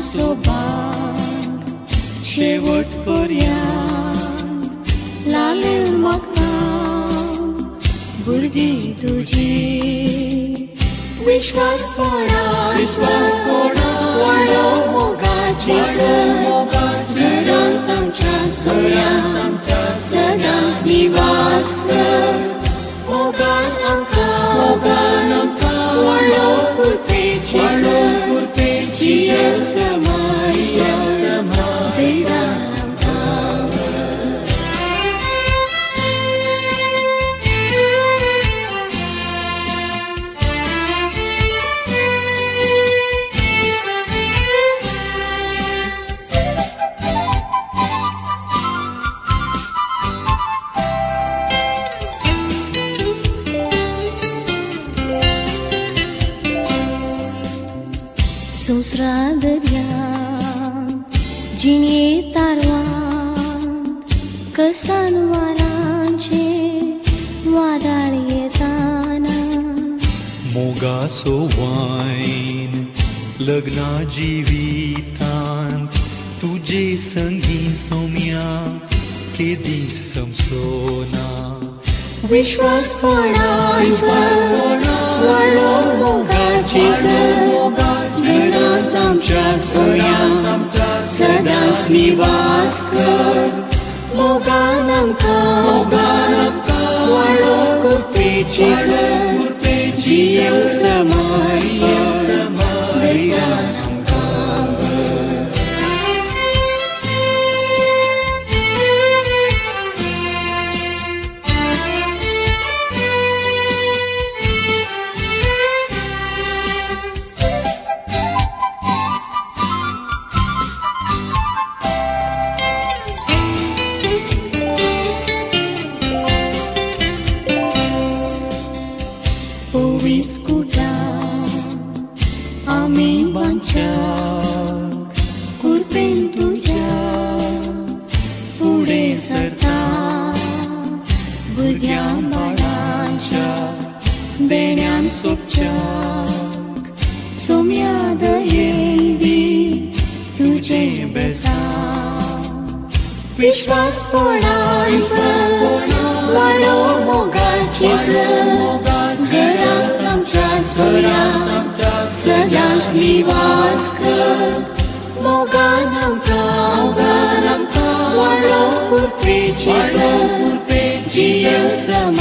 सोबान शेवटपर्यंत लालेर मागता भुरगीं तुजी विश्वास व्हडलो मोगाची घरांत आमच्या सोऱ्यांत सदांच निवास कर मोगान आमकां व्हडलो कुरपेची जियो समय देवान आमकां संवसरा दर्यान जिणे तारवांत कश्टान वारांचे वादळ येताना मोगाचो वायन लग्ना जिवितांत तुजे संगी सोम्या केदीस समसोना विश्वास व्हडलो मोगाची घरांत आमच्या सोऱ्यांत सदांच निवास कर मोगान आमकां व्हडलो कुरपेची जियो समय देवान आमकां पवित्र कुटार आमी बांदच्याक कुरपेन तुज्या फुडें सरता भुरग्यां बाळांच्या देण्यान सोबच्याक सोम्या दयेन दी तुजें बेसांव विश्वास व्हडलो मोगाची घरांत आमच्या सोऱ्यांत सदांच निवास कर मोगान आमकां व्हडलो कुरपेची जियो समय